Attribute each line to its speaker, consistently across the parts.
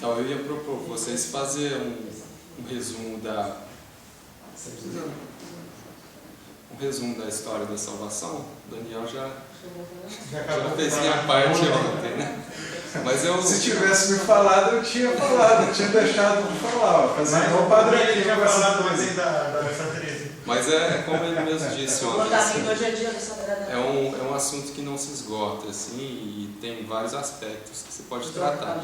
Speaker 1: Então eu ia propor vocês fazer um resumo da história da salvação. O Daniel já fez minha parte ontem, né? Mas
Speaker 2: se tivesse me falado, eu tinha falado, eu tinha deixado de falar. Fazer um padrão aqui
Speaker 3: tinha falado da Santa Teresa.
Speaker 1: Mas é como ele mesmo disse ontem.
Speaker 4: Hoje é dia da Sagrada.
Speaker 1: É um assunto que não se esgota, assim, e tem vários aspectos que você pode tratar.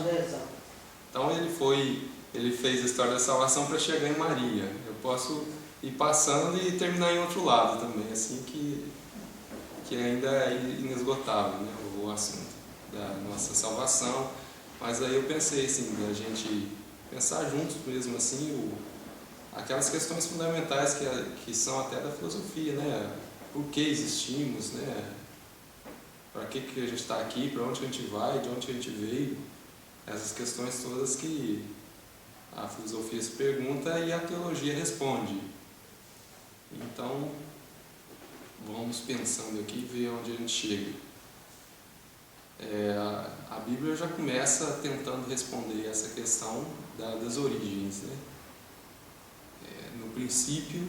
Speaker 1: Então ele fez a história da salvação para chegar em Maria. Eu posso ir passando e terminar em outro lado também, assim, que ainda é inesgotável, né, o assunto da nossa salvação. Mas aí eu pensei, assim, da gente pensar juntos mesmo, assim, aquelas questões fundamentais que são até da filosofia, né? Por que existimos, né? Para que a gente está aqui, para onde a gente vai, de onde a gente veio. Essas questões todas que a filosofia se pergunta e a teologia responde. Então, vamos pensando aqui e ver onde a gente chega. A Bíblia já começa tentando responder essa questão das origens, né? No princípio,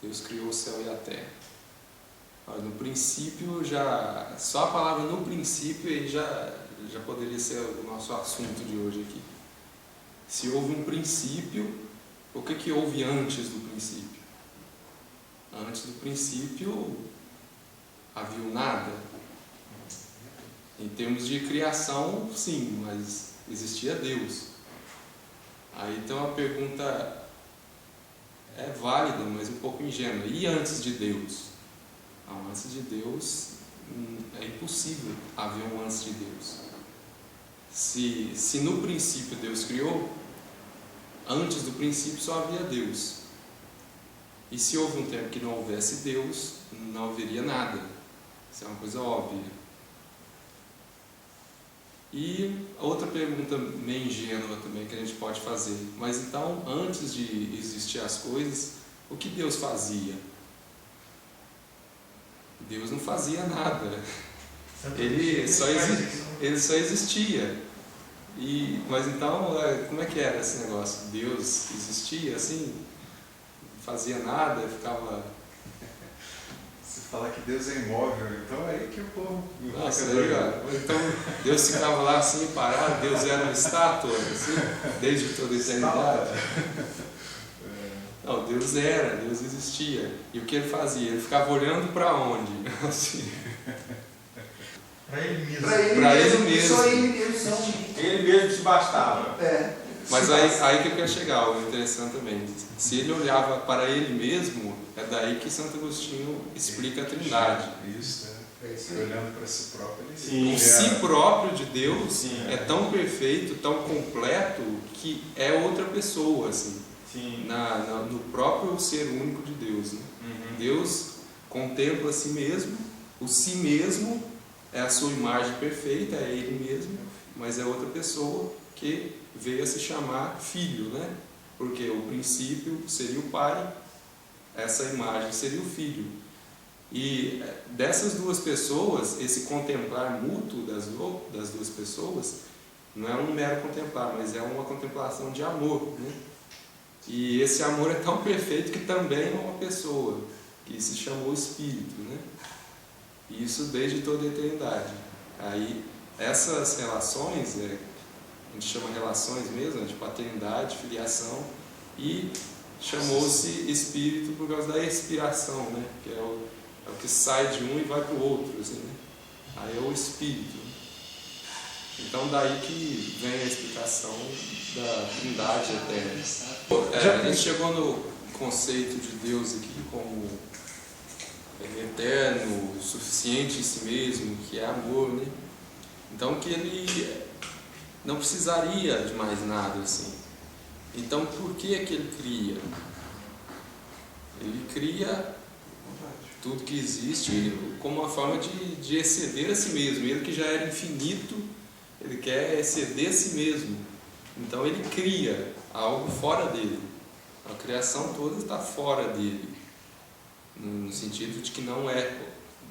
Speaker 1: Deus criou o céu e a terra. No princípio, só a palavra no princípio aí já poderia ser o nosso assunto de hoje aqui. Se houve um princípio, o que houve antes do princípio? Antes do princípio, havia o nada. Em termos de criação, sim, mas existia Deus. Aí então a pergunta é válida, mas um pouco ingênua. E antes de Deus? Não, antes de Deus é impossível haver um antes de Deus. Se no princípio Deus criou, antes do princípio só havia Deus. E se houve um tempo que não houvesse Deus, não haveria nada. Isso é uma coisa óbvia. E outra pergunta meio ingênua também que a gente pode fazer. Mas então, antes de existir as coisas, o que Deus fazia? Deus não fazia nada. Ele só existia. Mas então, como é que era esse negócio? Deus existia assim? Não fazia nada, ficava...
Speaker 2: Se falar que Deus é imóvel, então é aí que o povo...
Speaker 1: Nossa, então Deus ficava lá assim, parado, Deus era uma estátua, assim, desde toda a eternidade. Não, Deus existia. E o que ele fazia? Ele ficava olhando para onde? Assim.
Speaker 3: Para ele mesmo.
Speaker 1: Para ele mesmo.
Speaker 4: Só ele mesmo.
Speaker 3: Ele mesmo se bastava.
Speaker 1: Mas aí que eu quero chegar, o interessante também. Se ele olhava para ele mesmo, é daí que Santo Agostinho explica a Trindade.
Speaker 2: Isso, olhando para si próprio.
Speaker 1: O si próprio de Deus é tão perfeito, tão completo, que é outra pessoa, assim. No próprio ser único de Deus, né? Deus contempla a si mesmo, o si mesmo é a sua imagem perfeita, é ele mesmo, mas é outra pessoa que veio a se chamar filho, né? Porque o princípio seria o pai, essa imagem seria o filho. E dessas duas pessoas, esse contemplar mútuo das duas pessoas não é um mero contemplar, mas é uma contemplação de amor, né? E esse amor é tão perfeito que também é uma pessoa, que se chamou Espírito, né? E isso desde toda a eternidade. Aí, essas relações, a gente chama relações mesmo, de paternidade, filiação, e chamou-se Espírito por causa da expiração, né? Que é o que sai de um e vai para o outro, assim, né? Aí é o Espírito. Então daí que vem a explicação da Trindade eterna. A gente chegou no conceito de Deus aqui como eterno, suficiente em si mesmo, que é amor, né? Então que ele não precisaria de mais nada, assim. Então por que é que ele cria? Ele cria tudo que existe como uma forma de exceder a si mesmo. Ele que já era infinito, ele quer exceder a si mesmo. Então ele cria algo fora dele. A criação toda está fora dele, no sentido de que não é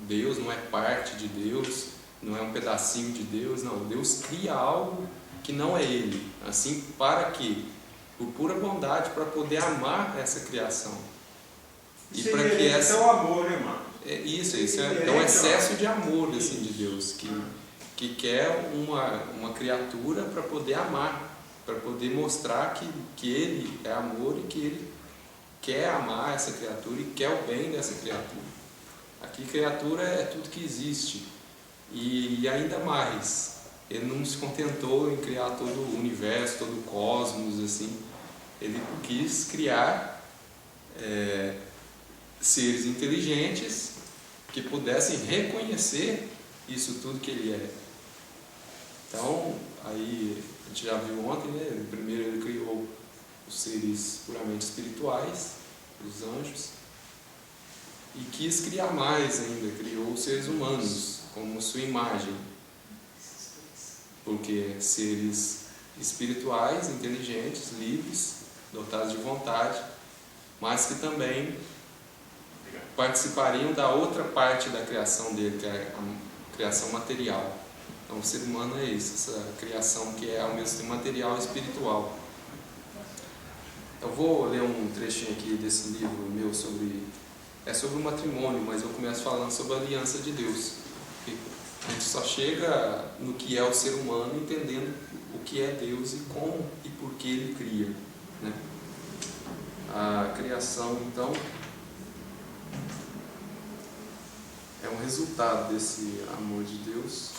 Speaker 1: Deus, não é parte de Deus, não é um pedacinho de Deus, não. Deus cria algo que não é Ele. Assim, para que, por pura bondade, para poder amar essa criação. E para que essa...
Speaker 2: é o amor, né, irmão?
Speaker 1: Isso é um excesso de amor assim, de Deus, que quer uma criatura para poder amar, para poder mostrar que Ele é amor e que Ele quer amar essa criatura e quer o bem dessa criatura. Aqui, criatura é tudo que existe. E ainda mais, Ele não se contentou em criar todo o universo, todo o cosmos, assim. Ele quis criar seres inteligentes que pudessem reconhecer isso tudo que Ele é. Então, aí a gente já viu ontem, né? Primeiro Ele criou os seres puramente espirituais, os anjos, e quis criar mais ainda, criou os seres humanos como sua imagem, porque seres espirituais, inteligentes, livres, dotados de vontade, mas que também participariam da outra parte da criação dele, que é a criação material. Então o ser humano é isso, essa criação que é ao mesmo tempo material e espiritual. Eu vou ler um trechinho aqui desse livro meu sobre o matrimônio, mas eu começo falando sobre a aliança de Deus. A gente só chega no que é o ser humano entendendo o que é Deus e como e por que Ele cria, né? A criação, então, é um resultado desse amor de Deus,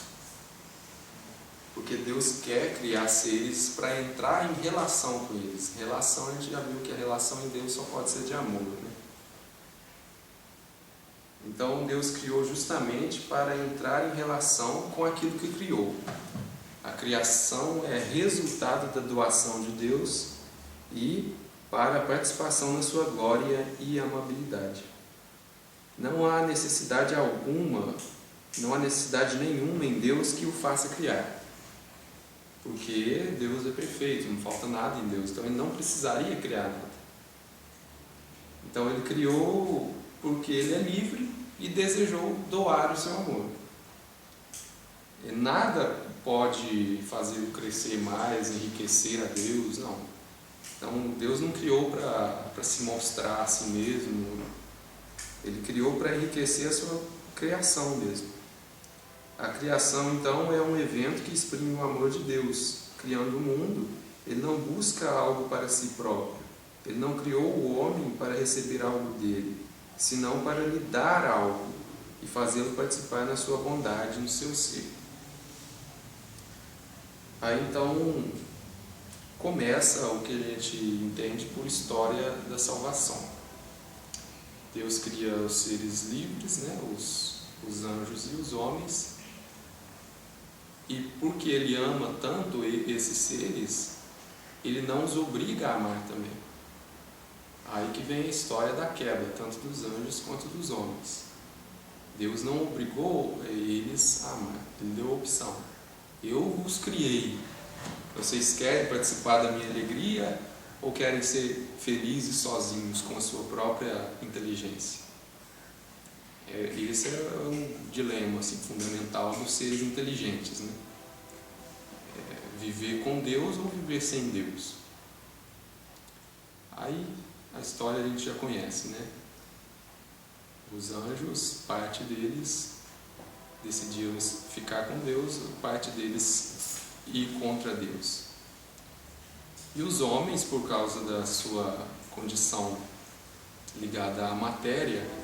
Speaker 1: porque Deus quer criar seres para entrar em relação com eles. Relação, a gente já viu que a relação em Deus só pode ser de amor, né? Então Deus criou justamente para entrar em relação com aquilo que criou. A criação é resultado da doação de Deus e para a participação na sua glória e amabilidade. Não há necessidade alguma, não há necessidade nenhuma em Deus que o faça criar. Porque Deus é perfeito, não falta nada em Deus, então Ele não precisaria criar nada. Então Ele criou porque Ele é livre e desejou doar o seu amor. E nada pode fazê-lo crescer mais, enriquecer a Deus, não. Então Deus não criou para se mostrar a si mesmo, Ele criou para enriquecer a sua criação mesmo. A criação, então, é um evento que exprime o amor de Deus. Criando o mundo, Ele não busca algo para si próprio. Ele não criou o homem para receber algo dele, senão para lhe dar algo e fazê-lo participar na sua bondade, no seu ser. Aí, então, começa o que a gente entende por história da salvação. Deus cria os seres livres, né? os anjos e os homens. E porque Ele ama tanto esses seres, Ele não os obriga a amar também. Aí que vem a história da queda, tanto dos anjos quanto dos homens. Deus não obrigou eles a amar, Ele deu a opção. Eu os criei. Vocês querem participar da minha alegria ou querem ser felizes sozinhos com a sua própria inteligência? Esse é um dilema assim, fundamental dos seres inteligentes, né? Viver com Deus ou viver sem Deus? Aí a história a gente já conhece, né? Os anjos, parte deles decidiram ficar com Deus, parte deles ir contra Deus. E os homens, por causa da sua condição ligada à matéria,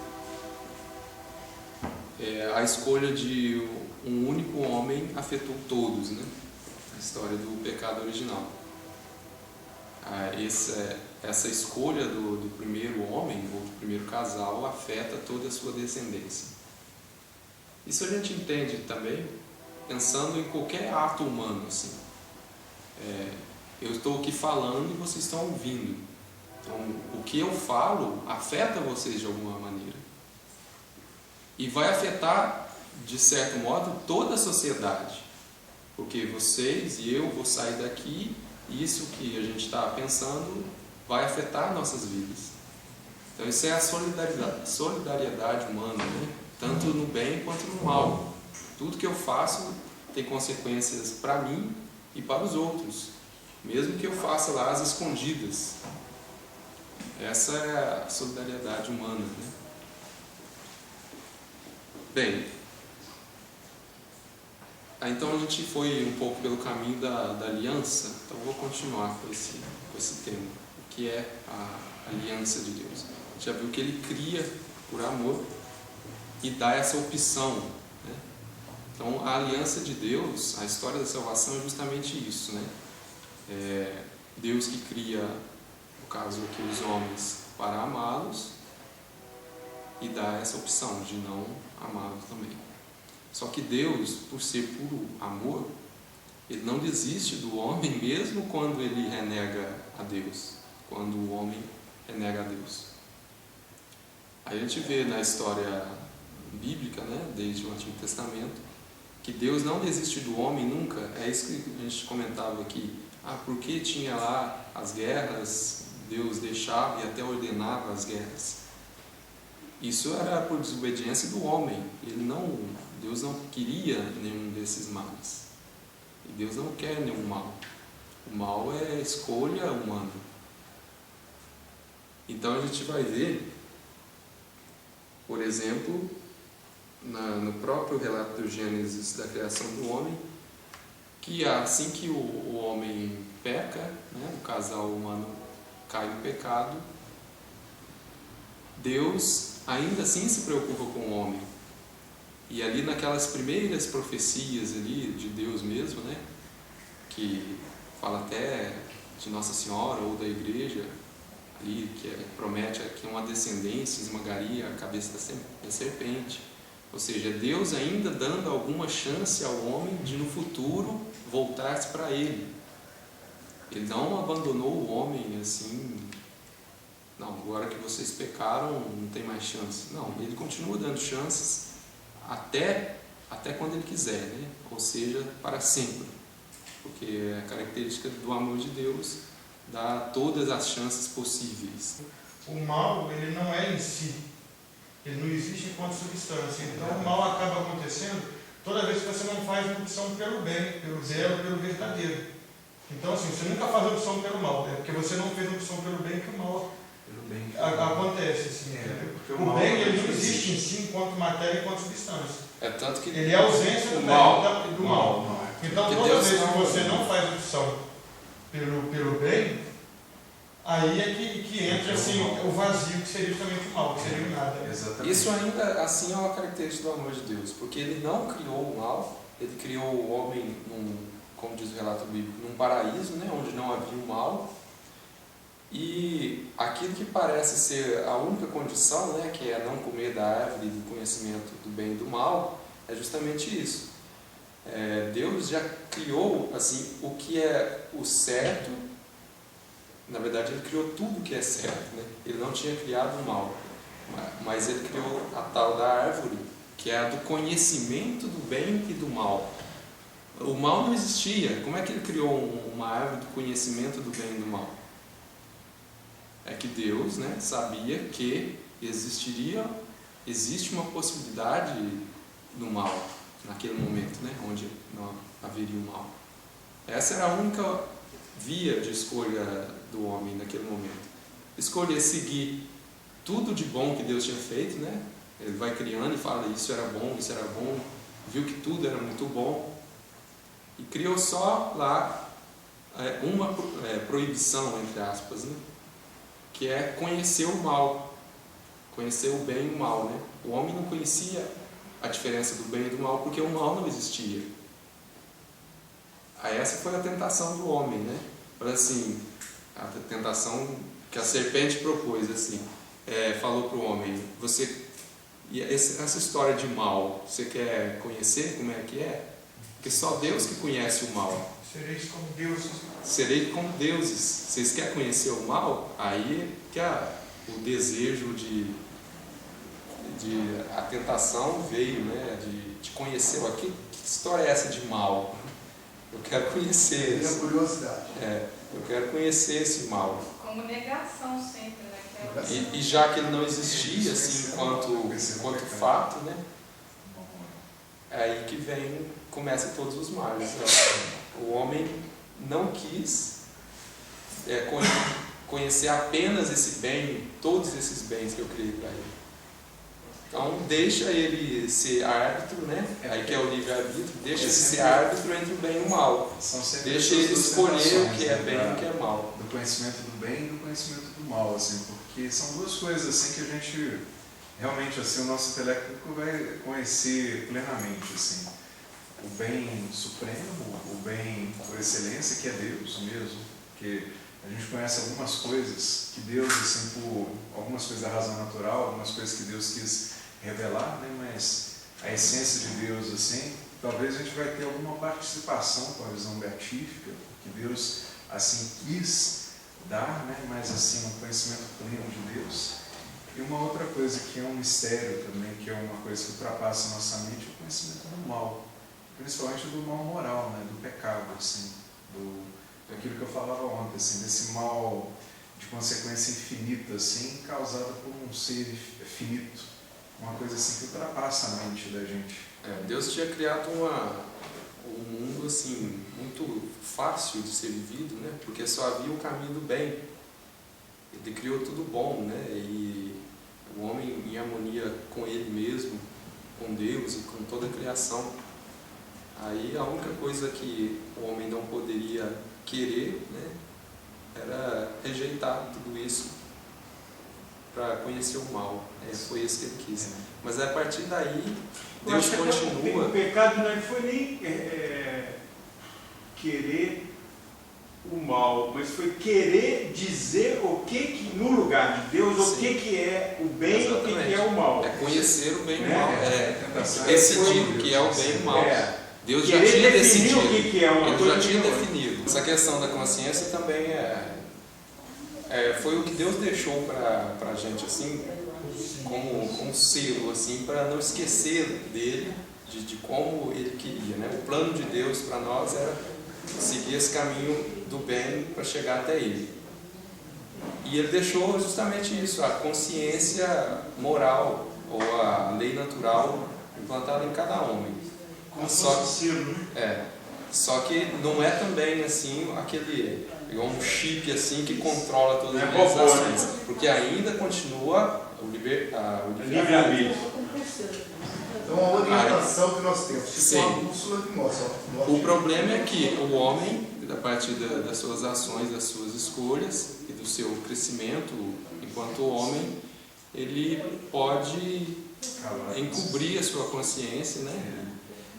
Speaker 1: a escolha de um único homem afetou todos, né? A história do pecado original. Essa escolha do primeiro homem, ou do primeiro casal, afeta toda a sua descendência. Isso a gente entende também pensando em qualquer ato humano, assim. Eu estou aqui falando e vocês estão ouvindo. Então, o que eu falo afeta vocês de alguma maneira. E vai afetar, de certo modo, toda a sociedade. Porque vocês e eu vou sair daqui e isso que a gente está pensando vai afetar nossas vidas. Então isso é a solidariedade humana, né? Tanto no bem quanto no mal. Tudo que eu faço tem consequências para mim e para os outros, mesmo que eu faça lá as escondidas. Essa é a solidariedade humana, né? Bem, então a gente foi um pouco pelo caminho da aliança, então eu vou continuar com esse tema, o que é a aliança de Deus. A gente já viu que Ele cria por amor e dá essa opção, né? Então a aliança de Deus, a história da salvação é justamente isso, né? Deus que cria, no caso aqui, os homens para amá-los e dá essa opção de não amá-los também. Só que Deus, por ser puro amor, Ele não desiste do homem mesmo quando ele renega a Deus, quando o homem renega a Deus. Aí a gente vê na história bíblica, né, desde o Antigo Testamento, que Deus não desiste do homem nunca. É isso que a gente comentava aqui. Porque tinha lá as guerras, Deus deixava e até ordenava as guerras. Isso era por desobediência do homem. Deus não queria nenhum desses males. E Deus não quer nenhum mal. O mal é escolha humana. Então a gente vai ver, por exemplo, no próprio relato do Gênesis da criação do homem, que assim que o homem peca, né, o casal humano cai no pecado, Deus ainda assim se preocupa com o homem. E ali naquelas primeiras profecias ali de Deus mesmo, né, que fala até de Nossa Senhora ou da igreja, ali, que promete que uma descendência esmagaria a cabeça da serpente. Ou seja, Deus ainda dando alguma chance ao homem de no futuro voltar-se para Ele. Ele não abandonou o homem assim, não, agora que vocês pecaram não tem mais chance. Não, Ele continua dando chances até quando Ele quiser, né? Ou seja, para sempre. Porque a característica do amor de Deus dá todas as chances possíveis.
Speaker 3: O mal, ele não é em si. Ele não existe enquanto substância. Então o mal acaba acontecendo toda vez que você não faz uma opção pelo bem, pelo belo, pelo verdadeiro. Então assim, você nunca faz opção pelo mal, né? Porque você não fez opção pelo bem que o mal acontece. Assim, o bem ele não existe em si enquanto matéria e enquanto substância.
Speaker 1: Tanto que
Speaker 3: ele é a ausência do mal. Então toda vez que você não faz opção pelo bem, aí é que entra assim, o vazio, que seria justamente o mal, que seria o nada.
Speaker 2: Exatamente.
Speaker 1: Isso ainda assim é uma característica do amor de Deus, porque Ele não criou o mal, Ele criou o homem, como diz o relato bíblico, num paraíso, né, onde não havia o mal, e aquilo que parece ser a única condição, né, que é não comer da árvore do conhecimento do bem e do mal, é justamente isso. Deus já criou assim, o que é o certo. Na verdade, Ele criou tudo o que é certo, né? Ele não tinha criado o mal, mas Ele criou a tal da árvore, que é a do conhecimento do bem e do mal. O mal não existia. Como é que Ele criou uma árvore do conhecimento do bem e do mal? É que Deus, né, sabia que existe uma possibilidade no mal, naquele momento, né, onde não haveria o mal. Essa era a única via de escolha do homem naquele momento. Escolher seguir tudo de bom que Deus tinha feito, né? Ele vai criando e fala, isso era bom, viu que tudo era muito bom, e criou só lá uma proibição, entre aspas, né? Que é conhecer o mal, conhecer o bem e o mal, né? O homem não conhecia a diferença do bem e do mal, porque o mal não existia. Aí essa foi a tentação do homem, né? Olha assim, a tentação que a serpente propôs, assim, falou para o homem, essa história de mal, você quer conhecer como é que é? Porque só Deus que conhece o mal.
Speaker 3: Sereis como deuses.
Speaker 1: Serei como deuses. Vocês querem conhecer o mal? Aí que o desejo a tentação veio, né? De conhecer aqui. Que história é essa de mal? Eu quero conhecer.
Speaker 5: É curiosidade.
Speaker 1: Eu quero conhecer esse mal.
Speaker 6: Como negação sempre, né?
Speaker 1: E já que ele não existia assim enquanto fato, né? É aí que começa todos os males. O homem não quis conhecer apenas esse bem, todos esses bens que eu criei para ele. Então deixa ele ser árbitro, né? Aí que é o livre-arbítrio, deixa ele ser árbitro entre o bem e o mal. Deixa ele escolher o que é bem e o que é mal.
Speaker 2: Do conhecimento do bem e do conhecimento do mal, assim, porque são duas coisas assim que a gente realmente, assim, o nosso intelecto vai conhecer plenamente, assim. O bem supremo, o bem por excelência, que é Deus mesmo, porque a gente conhece algumas coisas que Deus, assim, por algumas coisas da razão natural, algumas coisas que Deus quis revelar, né? Mas a essência de Deus, assim, talvez a gente vai ter alguma participação com a visão beatífica, que Deus, assim, quis dar, né? Mas, assim, um conhecimento pleno de Deus. E uma outra coisa que é um mistério também, que é uma coisa que ultrapassa a nossa mente, é o conhecimento do mal, principalmente do mal moral, né? Do pecado, assim, daquilo que eu falava ontem, assim, desse mal de consequência infinita, assim, causada por um ser finito, uma coisa assim que ultrapassa a mente da gente.
Speaker 1: Deus tinha criado um mundo assim muito fácil de ser vivido, né? Porque só havia o caminho do bem. Ele criou tudo bom, né? E o homem em harmonia com ele mesmo, com Deus e com toda a criação. Aí a única coisa que o homem não poderia querer, né, era rejeitar tudo isso para conhecer o mal. Foi isso que ele quis. Mas a partir daí, Deus continua.
Speaker 5: O pecado não foi nem querer o mal, mas foi querer dizer o que no lugar de Deus, o que é o bem e o que é o mal.
Speaker 1: É conhecer o bem e o mal. Decidir o que é o bem e o mal. Deus já
Speaker 5: querer
Speaker 1: tinha
Speaker 5: definir
Speaker 1: decidido.
Speaker 5: O que é uma
Speaker 1: Ele
Speaker 5: coisa
Speaker 1: já tinha
Speaker 5: que não é.
Speaker 1: definido. Essa questão da consciência também foi o que Deus deixou para a gente, assim, como selo, assim, para não esquecer dele, de como ele queria, né? O plano de Deus para nós era seguir esse caminho do bem para chegar até ele. E ele deixou justamente isso, a consciência moral ou a lei natural implantada em cada homem. Só que não é também assim um chip assim que controla todas as ações, porque ainda continua o livre-arbítrio.
Speaker 7: Então, uma orientação que nós temos, tipo
Speaker 1: Sim.
Speaker 7: uma bússola que mostra.
Speaker 1: O problema é que o homem, a partir das suas ações, das suas escolhas e do seu crescimento enquanto homem, ele pode encobrir a sua consciência, né?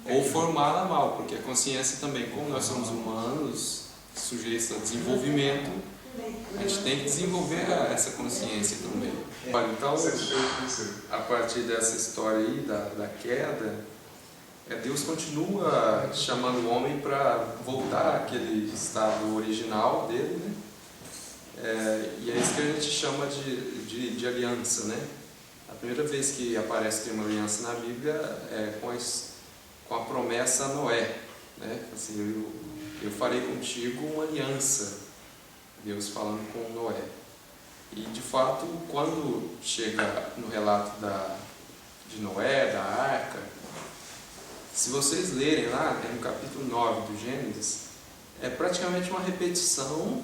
Speaker 1: Ou formá-la mal, porque a consciência também, como nós somos humanos, sujeitos a desenvolvimento, a gente tem que desenvolver essa consciência também. Então, a partir dessa história aí da queda, Deus continua chamando o homem para voltar àquele estado original dele, né? E é isso que a gente chama de aliança, né? A primeira vez que aparece que tem uma aliança na Bíblia é com a promessa a Noé, né? Assim, eu farei contigo uma aliança, Deus falando com Noé. E de fato, quando chega no relato de Noé, da arca, se vocês lerem lá, no capítulo 9 do Gênesis, é praticamente uma repetição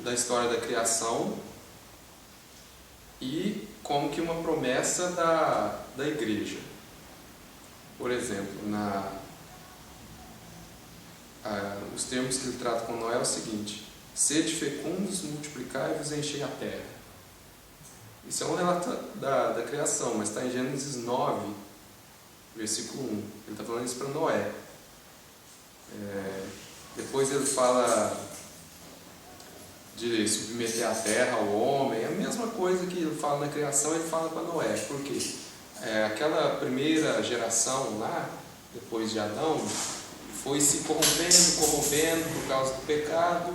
Speaker 1: da história da criação e como que uma promessa da igreja. Por exemplo, os termos que ele trata com Noé é o seguinte: sede fecundos, multiplicai-vos e enchei a terra. Isso é um relato da criação, mas está em Gênesis 9, versículo 1. Ele está falando isso para Noé. Depois ele fala de submeter a terra ao homem. É a mesma coisa que ele fala na criação, ele fala para Noé. Por quê? Aquela primeira geração lá, depois de Adão, foi se corrompendo por causa do pecado,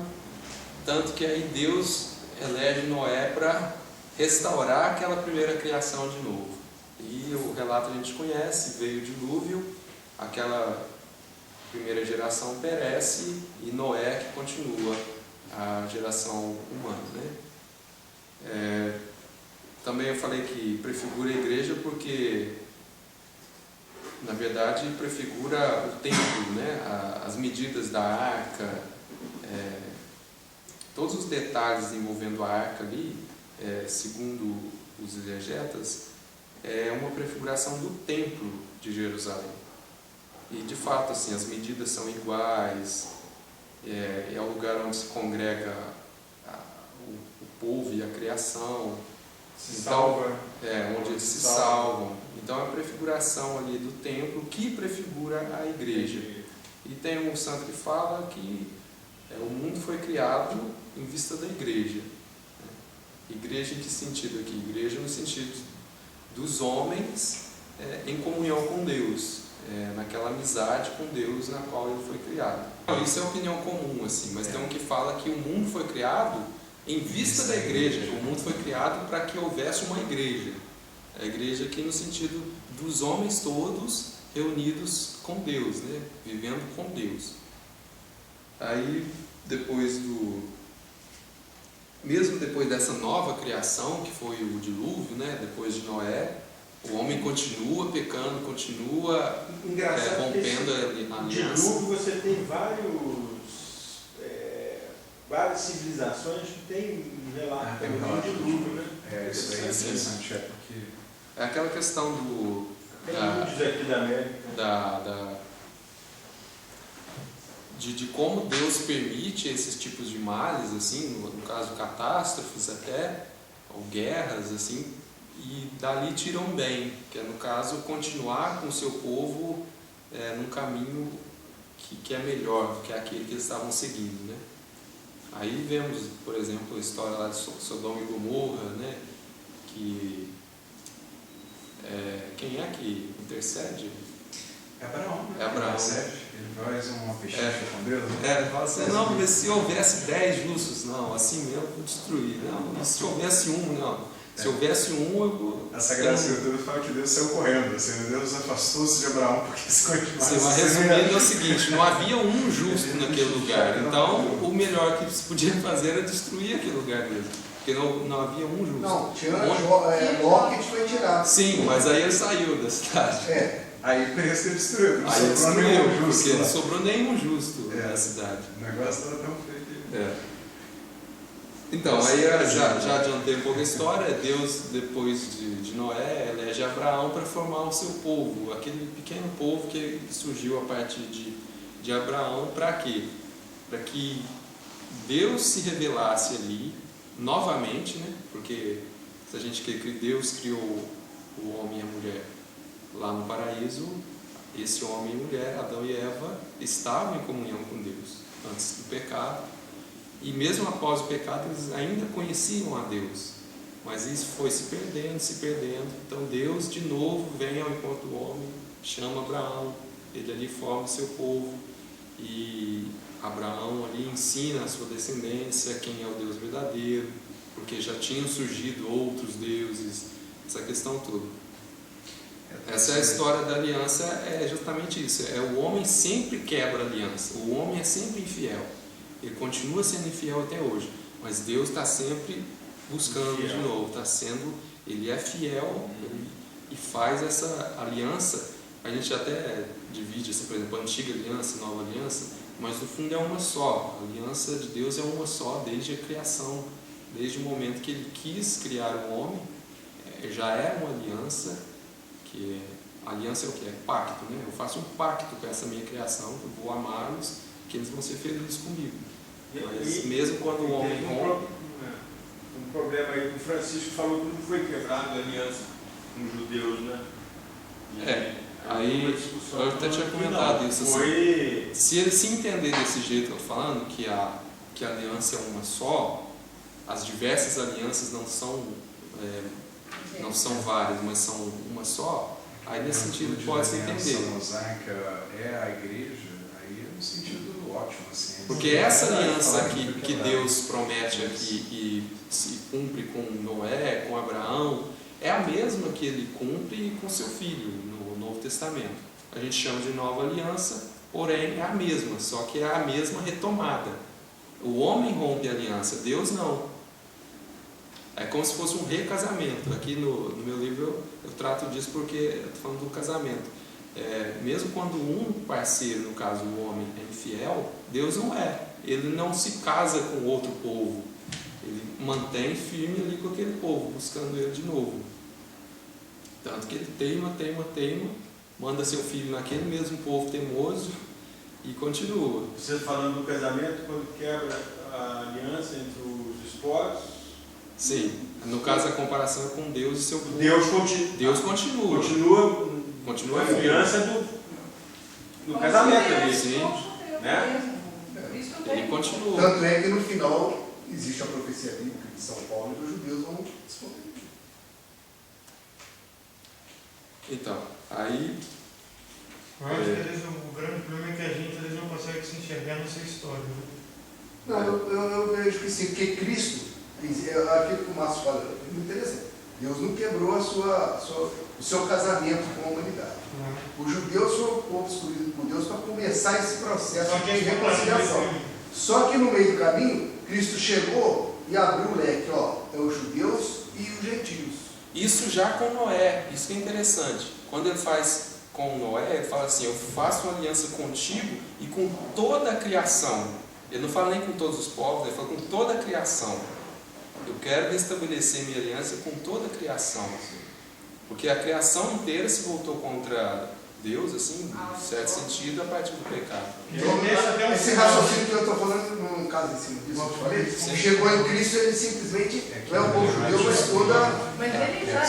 Speaker 1: tanto que aí Deus elege Noé para restaurar aquela primeira criação de novo. E o relato a gente conhece, veio o dilúvio, aquela primeira geração perece e Noé que continua a geração humana, né? Também eu falei que prefigura a igreja porque na verdade, prefigura o templo, né? As medidas da arca, todos os detalhes envolvendo a arca ali, segundo os exegetas, é uma prefiguração do templo de Jerusalém. E de fato, assim, as medidas são iguais, é o lugar onde se congrega o povo e a criação, onde eles se salvam. Então é a prefiguração ali do templo que prefigura a igreja. E tem um santo que fala que o mundo foi criado em vista da igreja. Igreja em que sentido aqui? Igreja no sentido dos homens em comunhão com Deus, naquela amizade com Deus na qual ele foi criado. Isso é opinião comum, assim, mas tem um que fala que o mundo foi criado em vista da igreja, que o mundo foi criado para que houvesse uma igreja. A igreja aqui no sentido dos homens todos reunidos com Deus, né? Vivendo com Deus. Aí, mesmo depois dessa nova criação, que foi o dilúvio, né? Depois de Noé, o homem continua pecando, continua rompendo a aliança.
Speaker 5: Dilúvio, você tem várias civilizações que tem um relato também do dilúvio, né?
Speaker 2: Isso aí é interessante, porque...
Speaker 1: É aquela questão
Speaker 5: Tem muitos aqui da América.
Speaker 1: De como Deus permite esses tipos de males, assim, no caso catástrofes até, ou guerras, assim, e dali tiram bem, que é no caso continuar com o seu povo num caminho que é melhor do que aquele que eles estavam seguindo, né? Aí vemos, por exemplo, a história lá de Sodoma e Gomorra, né? Que quem é que intercede?
Speaker 2: É Abraão.
Speaker 1: É Abraão.
Speaker 2: Ele faz uma pechincha com Deus.
Speaker 1: Ele fala assim, não, mas se houvesse 10 justos, não, assim mesmo eu vou destruir. Não, se houvesse um, não. Se houvesse um, eu vou...
Speaker 2: A Sagrada Escritura fala que Deus saiu correndo, assim, Deus afastou-se de Abraão porque se continuasse.
Speaker 1: Mas resumindo é o seguinte, não havia um justo naquele lugar. Então, o melhor que se podia fazer era destruir aquele lugar mesmo. Porque não havia um justo.
Speaker 7: Não, tinha Ló que foi tirado.
Speaker 1: Sim, mas aí ele saiu da cidade.
Speaker 2: Aí por isso que ele destruiu.
Speaker 1: Aí ele destruiu, porque não sobrou nenhum justo na cidade.
Speaker 2: O negócio estava tão feio.
Speaker 1: Então, aí já adiantei um pouco a história. Deus, depois de Noé, elege Abraão para formar o seu povo, aquele pequeno povo que surgiu a partir de Abraão. Para quê? Para que Deus se revelasse ali novamente, né? Porque se a gente quer que Deus criou o homem e a mulher lá no paraíso, esse homem e mulher, Adão e Eva, estavam em comunhão com Deus antes do pecado. E mesmo após o pecado, eles ainda conheciam a Deus. Mas isso foi se perdendo. Então Deus de novo vem ao encontro do homem, chama Abraão, ele ali forma o seu povo. E Abraão ali ensina a sua descendência quem é o Deus verdadeiro, porque já tinham surgido outros deuses, essa questão toda. Essa é a história da aliança, é justamente isso. O homem sempre quebra a aliança, o homem é sempre infiel. Ele continua sendo infiel até hoje, mas Deus está sempre buscando de novo, ele é fiel e faz essa aliança. A gente até divide, assim, por exemplo, a antiga aliança, a nova aliança, mas no fundo é uma só. A aliança de Deus é uma só desde a criação, desde o momento que ele quis criar o homem, já era uma aliança, que aliança é o que? É pacto, né? Eu faço um pacto com essa minha criação, que eu vou amá-los, que eles vão ser felizes comigo. Mas mesmo quando o homem rompe...
Speaker 5: Um problema aí, o Francisco falou que não foi quebrado a aliança com os judeus, né?
Speaker 1: Aí eu até tinha comentado isso. Assim, se ele se entender desse jeito que eu estou falando, que a aliança é uma só, as diversas alianças não são várias, mas são uma só, aí nesse sentido pode se entender.
Speaker 2: A mosaica é a igreja, aí é um sentido ótimo, assim.
Speaker 1: Porque essa aliança que Deus promete aqui e se cumpre com Noé, com Abraão, é a mesma que ele cumpre com seu filho no Novo Testamento. A gente chama de nova aliança, porém é a mesma, só que é a mesma retomada. O homem rompe a aliança, Deus não. É como se fosse um recasamento. Aqui no meu livro eu trato disso porque eu estou falando do casamento. mesmo quando um parceiro, no caso o homem, é infiel, Deus não é. Ele não se casa com outro povo. Ele mantém firme ali com aquele povo, buscando ele de novo. Tanto que ele teima, manda seu filho naquele mesmo povo teimoso e continua.
Speaker 5: Você falando do casamento, quando quebra a aliança entre os esposos?
Speaker 1: Sim, no caso a comparação é com Deus e seu povo.
Speaker 5: Deus continua a aliança do casamento ali.
Speaker 1: Sim.
Speaker 5: Né?
Speaker 1: Ele continua.
Speaker 7: Tanto é que no final existe a profecia bíblica de São Paulo e os judeus vão responder.
Speaker 1: Então, aí...
Speaker 3: Eu acho que o grande problema é que a gente às vezes não consegue se enxergar nessa história. Né?
Speaker 7: Não, eu vejo que sim, porque Cristo, aquilo que o Márcio fala, é muito interessante. Deus não quebrou o seu casamento com a humanidade. Os judeus foram o povo escolhido por Deus para começar esse processo de reconciliação. Só que no meio do caminho, Cristo chegou e abriu o leque, é os judeus e os gentios.
Speaker 1: Isso já com Noé, isso que é interessante. Quando ele faz com Noé, ele fala assim, eu faço uma aliança contigo e com toda a criação. Ele não fala nem com todos os povos, ele fala com toda a criação. Eu quero restabelecer minha aliança com toda a criação. Porque a criação inteira se voltou contra Deus, assim, em certo sentido, a partir do pecado.
Speaker 7: Então, esse raciocínio que eu estou falando, no caso em cima disso, eu falei, chegou em Cristo, ele simplesmente não é o povo judeu, mas toda...
Speaker 6: Mas ele já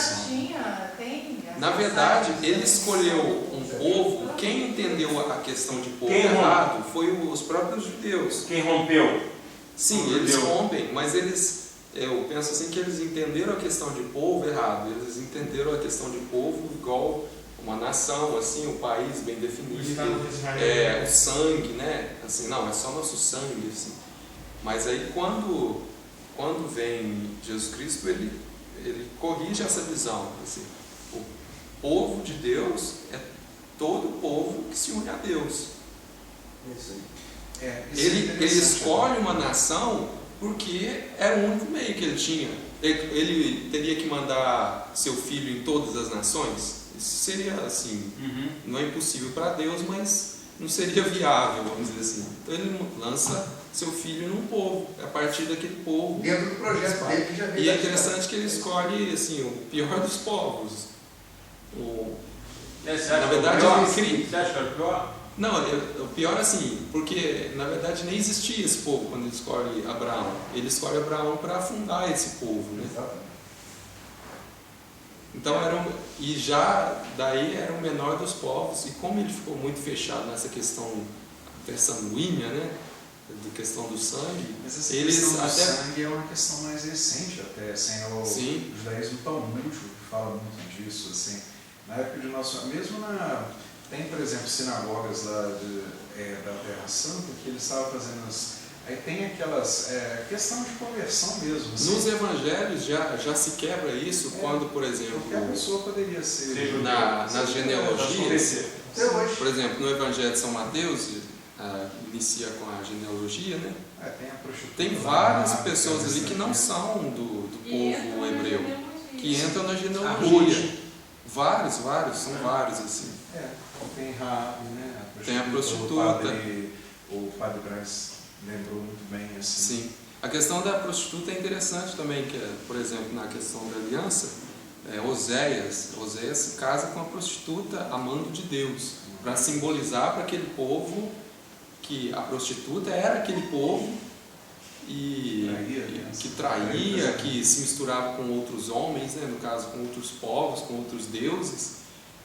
Speaker 6: tem...
Speaker 1: Na verdade, ele escolheu um povo, quem entendeu a questão de povo errado foi os próprios judeus.
Speaker 5: Quem rompeu?
Speaker 1: Sim, eles rompem, mas eu penso assim que eles entenderam a questão de povo errado. Eles entenderam a questão de povo igual uma nação, assim, um país bem definido, o sangue, né? Assim, não, é só nosso sangue, assim. Mas aí quando vem Jesus Cristo, ele corrige essa visão, assim. O povo de Deus é todo povo que se une a Deus.
Speaker 7: Isso aí.
Speaker 1: Ele escolhe uma nação porque era o único meio que ele tinha. Ele teria que mandar seu filho em todas as nações? Isso seria assim, não é impossível para Deus, mas não seria viável, vamos dizer assim. Então ele lança seu filho num povo, a partir daquele povo.
Speaker 7: Dentro do projeto dele que já veio.
Speaker 1: E é interessante que ele escolhe assim, o pior dos povos. Na verdade,
Speaker 5: você acha que era o pior?
Speaker 1: Não, o pior assim, porque na verdade nem existia esse povo quando ele escolhe Abraão. Ele escolhe Abraão para fundar esse povo, né?
Speaker 7: Exatamente.
Speaker 1: Então e já daí era o menor dos povos, e como ele ficou muito fechado nessa questão até sanguínea, né? Da questão do sangue,
Speaker 2: mas essa
Speaker 1: eles
Speaker 2: questão do
Speaker 1: até
Speaker 2: sangue é uma questão mais recente até, assim, o judaísmo talmúdico que fala muito disso, assim, na época de mesmo tem, por exemplo, sinagogas lá da Terra Santa que eles estavam fazendo aí tem aquelas questão de conversão mesmo. Assim.
Speaker 1: Nos evangelhos já se quebra isso quando, por exemplo,
Speaker 2: qualquer pessoa poderia ser
Speaker 1: nas genealogias, por exemplo, no Evangelho de São Mateus, inicia com a genealogia, né? Tem várias pessoas ali que não são do povo hebreu, que entram na genealogia. Vários, são vários assim.
Speaker 2: Tem Raabe, né?
Speaker 1: Tem a prostituta.
Speaker 2: O padre Braz lembrou muito bem assim.
Speaker 1: Sim. A questão da prostituta é interessante também, que por exemplo, na questão da aliança, Oséias se casa com a prostituta amando de Deus, para simbolizar para aquele povo que a prostituta era aquele povo que traía, que se misturava com outros homens, né? No caso com outros povos, com outros deuses,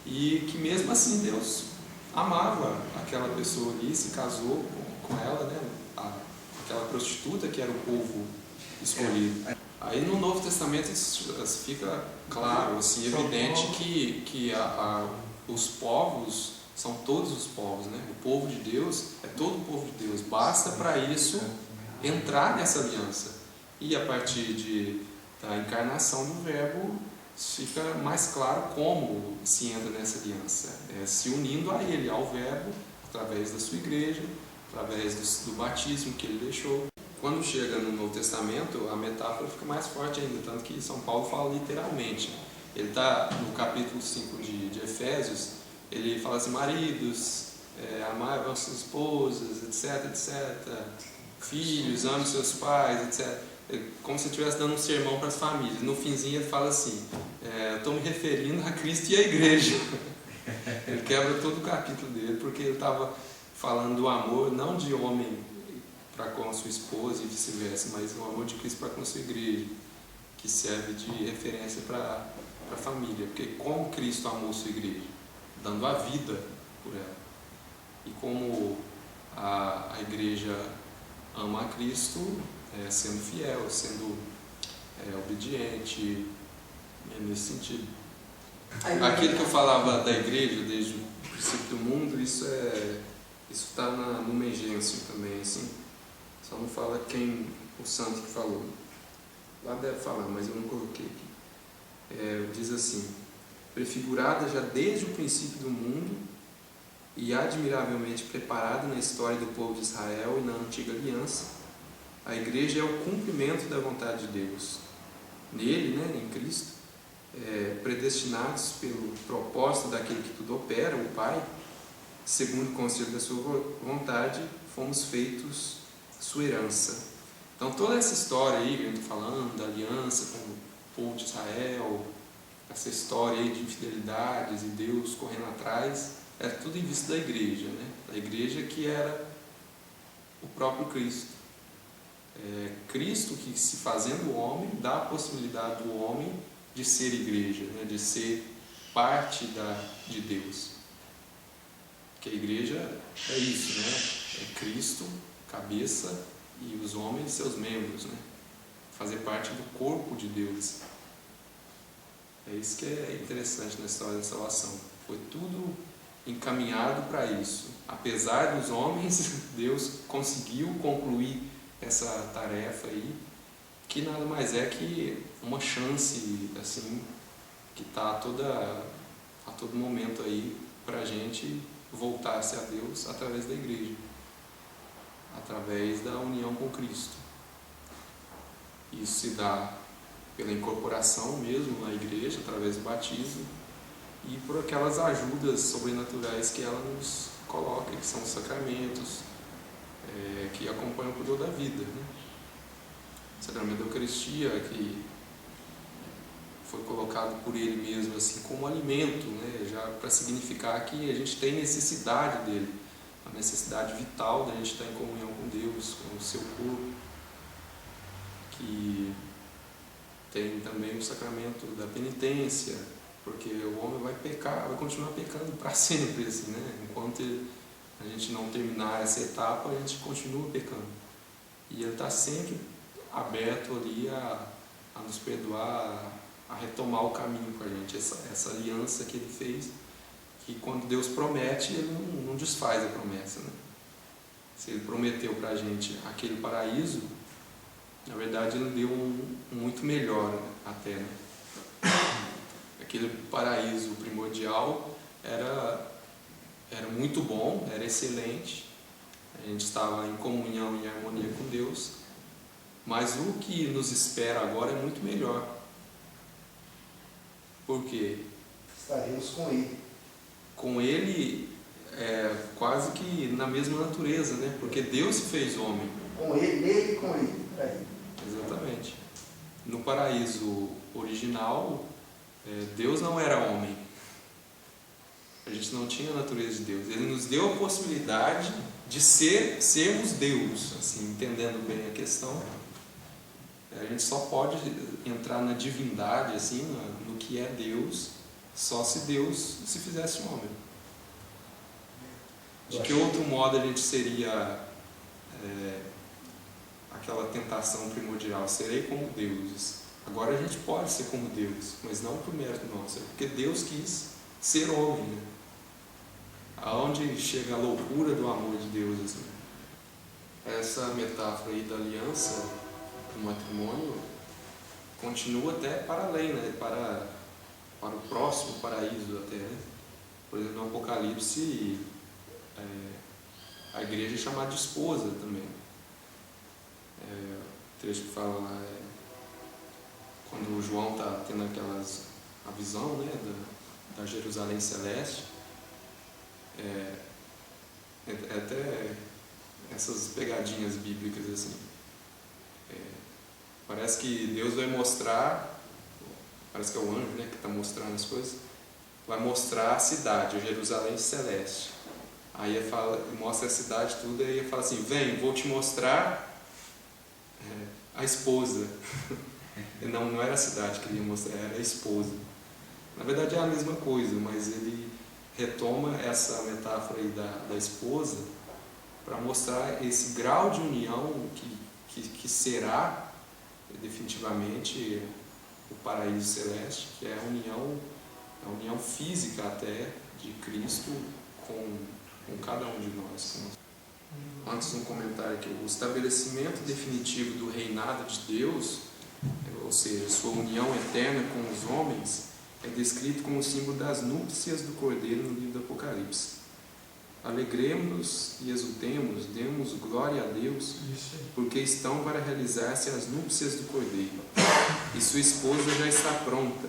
Speaker 1: e que mesmo assim Deus amava aquela pessoa ali, se casou com ela, né? Aquela prostituta que era o povo escolhido. Aí no Novo Testamento isso fica claro, assim, evidente que os povos são todos os povos, né? O povo de Deus é todo o povo de Deus. Basta para isso entrar nessa aliança. E a partir da encarnação do Verbo fica mais claro como se entra nessa aliança. Se unindo a Ele, ao Verbo, através da sua igreja, através do batismo que Ele deixou. Quando chega no Novo Testamento, a metáfora fica mais forte ainda, tanto que São Paulo fala literalmente. Ele está no capítulo 5 de Efésios, ele fala assim, maridos, amai vossas esposas, etc, etc, filhos, ame seus pais, etc. Como se estivesse dando um sermão para as famílias. No finzinho ele fala assim, eu estou me referindo a Cristo e a igreja. Ele quebra todo o capítulo dele, porque ele estava falando do amor, não de homem para com a sua esposa e vice-versa, mas o amor de Cristo para com a sua igreja, que serve de referência para a família. Porque como Cristo amou a sua igreja? Dando a vida por ela. E como a igreja ama a Cristo, sendo fiel, sendo obediente, nesse sentido. Aquilo que eu falava da igreja desde o princípio do mundo, isso está no Megêncio também, assim. Só não fala quem o santo que falou. Lá deve falar, mas eu não coloquei aqui. Diz assim, prefigurada já desde o princípio do mundo e admiravelmente preparada na história do povo de Israel e na antiga aliança, a igreja é o cumprimento da vontade de Deus. Nele, em Cristo, predestinados pelo propósito daquele que tudo opera, o Pai, segundo o conselho da sua vontade, fomos feitos sua herança. Então toda essa história aí que a gente está falando, da aliança com o povo de Israel, essa história aí de infidelidades e Deus correndo atrás, é tudo em vista da igreja, da igreja que era o próprio Cristo. Cristo que, se fazendo homem, dá a possibilidade do homem de ser igreja, de ser parte de Deus. Porque a igreja é isso, é Cristo, cabeça, e os homens seus membros, fazer parte do corpo de Deus. É isso que é interessante na história da salvação. Foi tudo encaminhado para isso. Apesar dos homens, Deus conseguiu concluir essa tarefa aí, que nada mais é que uma chance, assim, que está a todo momento aí para a gente voltar-se a Deus através da igreja, através da união com Cristo. Isso se dá pela incorporação mesmo na igreja, através do batismo, e por aquelas ajudas sobrenaturais que ela nos coloca, que são os sacramentos, que acompanham por toda a vida. O sacramento da Eucaristia, que foi colocado por ele mesmo assim como alimento, já para significar que a gente tem necessidade dele, a necessidade vital da gente estar em comunhão com Deus, com o seu corpo. Que tem também o sacramento da penitência, porque o homem vai pecar, vai continuar pecando para sempre, assim, enquanto a gente não terminar essa etapa, a gente continua pecando. E ele está sempre aberto ali a nos perdoar, a retomar o caminho com a gente, essa aliança que ele fez, que quando Deus promete, ele não desfaz a promessa. Se ele prometeu para a gente aquele paraíso, na verdade ele deu um muito melhor até. Aquele paraíso primordial era muito bom, era excelente, a gente estava em comunhão e harmonia com Deus, mas o que nos espera agora é muito melhor. Por quê?
Speaker 7: Estaremos com Ele.
Speaker 1: Com Ele, quase que na mesma natureza, porque Deus se fez homem.
Speaker 7: Com Ele, nele e com Ele.
Speaker 1: Exatamente. No paraíso original, Deus não era homem. A gente não tinha a natureza de Deus. Ele nos deu a possibilidade de sermos Deus, assim, entendendo bem a questão. A gente só pode entrar na divindade, assim, no que é Deus, só se Deus se fizesse homem. De que outro modo a gente seria aquela tentação primordial? Serei como deuses. Agora a gente pode ser como Deus, mas não por mérito nosso, é porque Deus quis ser homem. Aonde chega a loucura do amor de Deus, assim. Essa metáfora aí da aliança, do matrimônio, continua até para além, para o próximo paraíso até. Por exemplo, no Apocalipse, a igreja é chamada de esposa também. O trecho que fala lá, quando o João está tendo a visão, da Jerusalém Celeste, até essas pegadinhas bíblicas assim. Parece que Deus vai mostrar, parece que é o anjo, né, que está mostrando as coisas, vai mostrar a cidade, a Jerusalém celeste. Aí ele mostra a cidade tudo, e ele fala assim, vem, vou te mostrar a esposa. Não era a cidade que ele ia mostrar, era a esposa. Na verdade é a mesma coisa, mas ele retoma essa metáfora aí da esposa para mostrar esse grau de união que será definitivamente o paraíso celeste, que é a união física até de Cristo com cada um de nós. Antes, um comentário aqui: o estabelecimento definitivo do reinado de Deus, ou seja, sua união eterna com os homens, é descrito como o símbolo das núpcias do Cordeiro no livro do Apocalipse. Alegremos-nos e exultemos, demos glória a Deus, porque estão para realizar-se as núpcias do Cordeiro, e sua esposa já está pronta.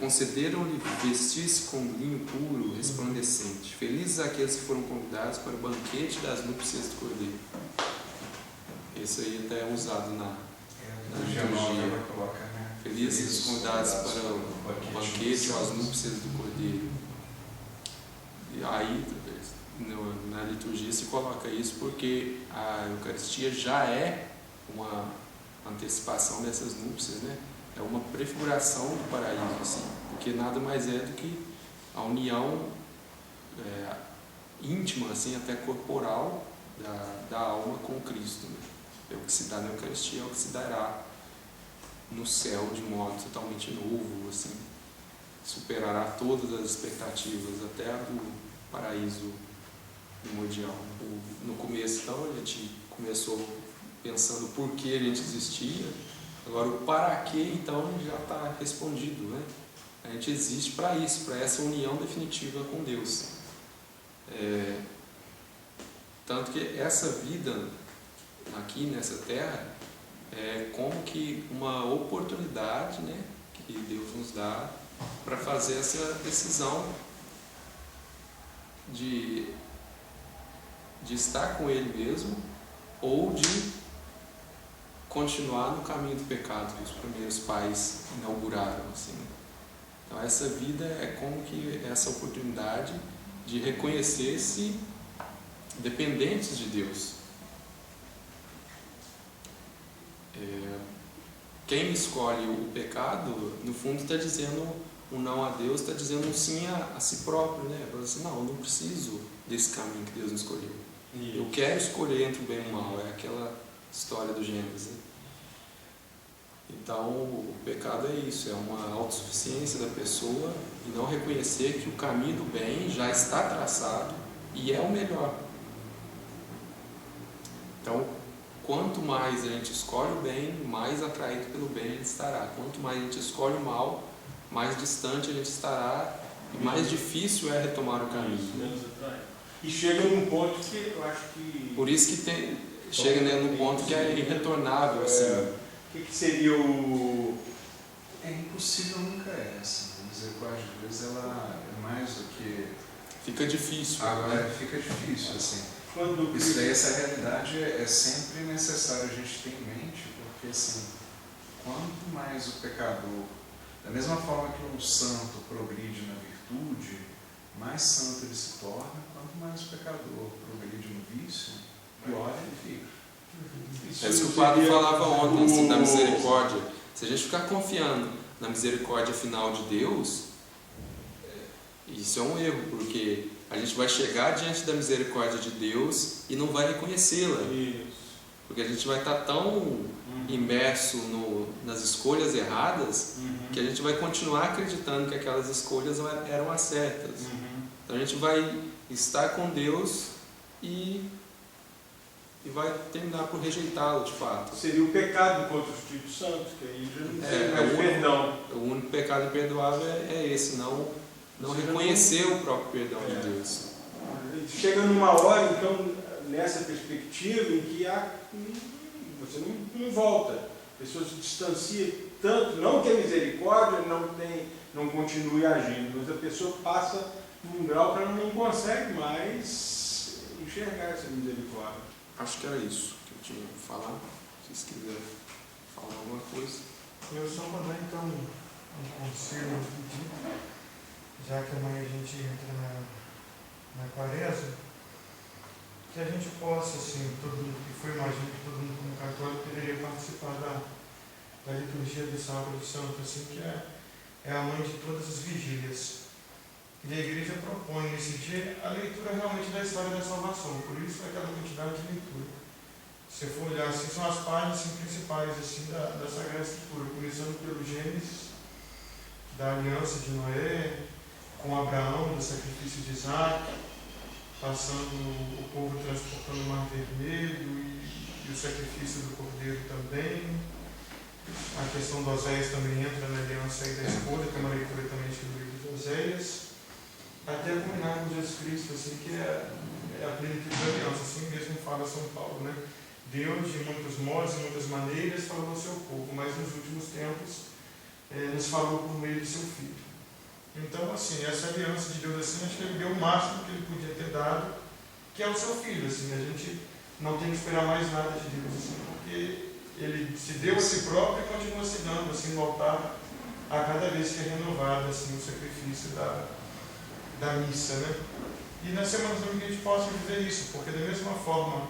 Speaker 1: Concederam-lhe vestir-se com linho puro, resplandecente. Felizes aqueles que foram convidados para o banquete das núpcias do Cordeiro. Esse aí até é usado na liturgia. Felizes os convidados para o banquete ou as núpcias do Cordeiro. E aí, na liturgia se coloca isso porque a Eucaristia já é uma antecipação dessas núpcias, né? É uma prefiguração do paraíso, assim, porque nada mais é do que a união íntima, assim, até corporal da alma com Cristo, né? É o que se dá na Eucaristia, é o que se dará no céu de modo totalmente novo, assim, superará todas as expectativas, até a do paraíso primordial. No começo, então, a gente começou pensando por que a gente existia. Agora, o para quê, então, já está respondido, né? A gente existe para isso, para essa união definitiva com Deus. Tanto que essa vida aqui nessa terra é como que uma oportunidade, né, que Deus nos dá para fazer essa decisão de estar com Ele mesmo ou de continuar no caminho do pecado que os primeiros pais inauguraram, assim. Então essa vida é como que essa oportunidade de reconhecer-se dependentes de Deus. Quem escolhe o pecado, no fundo está dizendo um não a Deus, está dizendo um sim a si próprio, né? Fala assim, não, eu não preciso desse caminho que Deus me escolheu. Eu quero escolher entre o bem e o mal, é aquela história do Gênesis, né? Então, o pecado é isso, é uma autossuficiência da pessoa e não reconhecer que o caminho do bem já está traçado e é o melhor. Então, quanto mais a gente escolhe o bem, mais atraído pelo bem a gente estará. Quanto mais a gente escolhe o mal, mais distante a gente estará e mais difícil é retomar o caminho.
Speaker 5: E chega num ponto que eu acho que...
Speaker 1: Por isso que chega, né, num ponto que é irretornável, assim.
Speaker 5: O que seria o...
Speaker 2: Impossível nunca é essa. A misericórdia de Deus, ela é mais do que...
Speaker 1: Fica difícil.
Speaker 2: Agora fica difícil, assim. Isso daí, essa realidade é sempre necessário a gente ter em mente, porque assim, quanto mais o pecador, da mesma forma que um santo progride na virtude, mais santo ele se torna, quanto mais o pecador progride no vício, pior ele fica.
Speaker 1: É isso que o padre falava ontem, assim, da misericórdia. Se a gente ficar confiando na misericórdia final de Deus, isso é um erro, porque a gente vai chegar diante da misericórdia de Deus e não vai reconhecê-la. Porque a gente vai estar tão imerso nas escolhas erradas que a gente vai continuar acreditando que aquelas escolhas eram as certas. Então a gente vai estar com Deus e vai terminar por rejeitá-lo de fato.
Speaker 5: Seria o pecado contra o Espírito Santo, que aí já não tem mais perdão.
Speaker 1: O único pecado imperdoável é esse, não reconhecer o próprio perdão de Deus.
Speaker 5: Chega numa hora, então, nessa perspectiva em que você não volta. A pessoa se distancia tanto, não que a misericórdia não continue agindo, mas a pessoa passa num grau que ela não consegue mais enxergar essa misericórdia.
Speaker 1: Acho que era isso que eu tinha que falar. Se vocês quiserem falar alguma coisa.
Speaker 3: Eu só vou dar então um conselho, já que amanhã a gente entra na quaresma, que a gente possa, assim, todo mundo que foi, imagino que todo mundo como católico deveria participar da liturgia do Sábado Santo, assim, que é a mãe de todas as vigílias. E a igreja propõe nesse dia a leitura realmente da história da salvação, por isso aquela quantidade de leitura. Se você for olhar, assim, são as páginas assim, principais assim, da Sagrada Escritura, começando pelo Gênesis, da aliança de Noé, com Abraão, do sacrifício de Isaac, passando o povo transportando o Mar Vermelho e o sacrifício do Cordeiro também. A questão do Oséias também entra na aliança aí da esposa, que é uma leitura também do livro de Oséias, até culminar com Jesus Cristo, assim, que é a plenitude da aliança, assim mesmo fala São Paulo, né? Deus, de muitos modos e muitas maneiras, falou ao seu povo, mas nos últimos tempos nos falou por meio do seu Filho. Então, assim, essa aliança de Deus, assim, acho que ele deu o máximo que ele podia ter dado, que é o seu Filho, assim, a gente não tem que esperar mais nada de Deus, assim, porque ele se deu a si próprio e continua se dando, assim, no altar, a cada vez que é renovado, assim, o sacrifício da missa, né? E na Semana do Domingo a gente possa viver isso, porque da mesma forma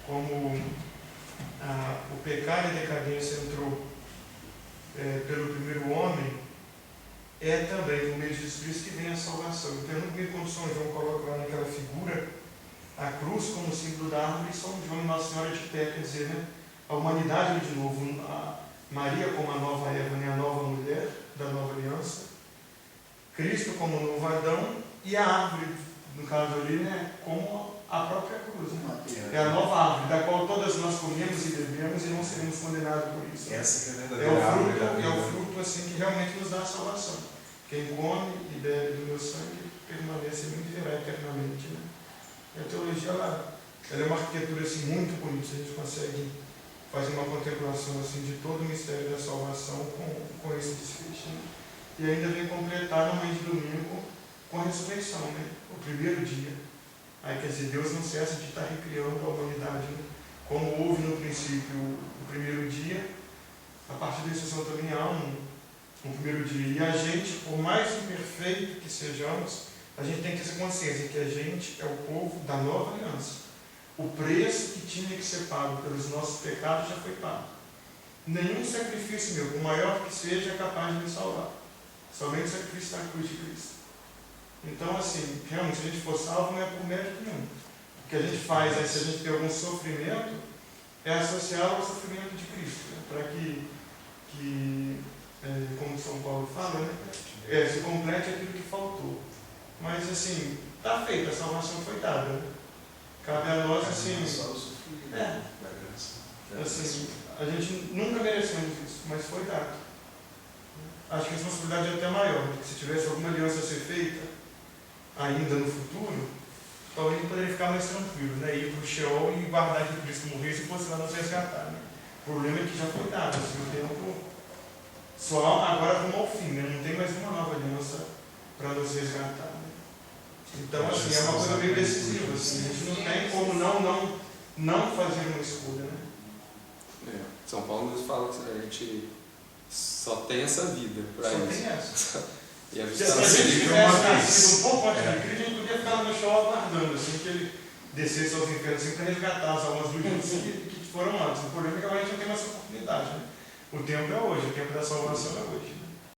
Speaker 3: como o pecado e a decadência entrou pelo primeiro homem, é também por meio de Jesus Cristo que vem a salvação. Então, quando São João coloca lá naquela figura a cruz como símbolo da árvore, São João e Nossa Senhora de pé, quer dizer, né, a humanidade de novo, a Maria como a nova Eva, né, a nova mulher da nova aliança, Cristo como o novo Adão e a árvore, no caso ali, né, como a própria cruz, né? É a nova árvore, da qual todas nós comemos e bebemos e não seremos condenados por isso.
Speaker 2: Essa que é a verdadeira árvore da vida.
Speaker 3: É o fruto assim, que realmente nos dá a salvação. Quem come e bebe do meu sangue permanece em mim e viverá eternamente. Né? E a teologia ela é uma arquitetura assim, muito bonita, a gente consegue fazer uma contemplação assim, de todo o mistério da salvação com esse desfecho. Né? E ainda vem completar no mês de domingo com a ressurreição, né? O primeiro dia. Aí, quer dizer, Deus não cessa de estar recriando a humanidade, né? Como houve no princípio o primeiro dia, a partir da ressurreição também há um primeiro dia. E a gente, por mais imperfeito que sejamos, a gente tem que ter essa consciência que a gente é o povo da nova aliança. O preço que tinha que ser pago pelos nossos pecados já foi pago. Nenhum sacrifício meu, por maior que seja, é capaz de me salvar. Somente o sacrifício da cruz de Cristo. Então, assim, realmente, se a gente for salvo, não é por mérito nenhum. O que a gente faz é, se a gente tem algum sofrimento, é associá-lo ao sofrimento de Cristo, né? Para que como São Paulo fala, né? Se complete aquilo que faltou. Mas, assim, está feito, a salvação foi dada. Né? Cabe a nós, assim, assim, a gente nunca merecemos isso, mas foi dado. Acho que a responsabilidade é até maior, porque se tivesse alguma aliança a ser feita, ainda no futuro, talvez eu poderia ficar mais tranquilo, né? Ir para o Sheol e guardar que Cristo morresse e fosse lá nos resgatar. Né? O problema é que já foi dado, assim, o tempo só agora rumo ao fim, né? Não tem mais uma nova aliança para nos resgatar. Né? Então, assim, é uma coisa bem decisiva, assim, a gente não tem como não fazer uma escolha. Né?
Speaker 1: São Paulo nos fala que a gente só tem essa vida para isso.
Speaker 3: Só tem essa.
Speaker 1: E a
Speaker 3: se a gente tivesse nascido um pouco antes de Cristo, a gente podia ficar no chão aguardando, assim, que ele descesse aos infernos assim, para resgatar as almas dos justos que foram antes. O problema é que agora a gente não tem mais essa oportunidade. Né? O tempo é hoje, o tempo da salvação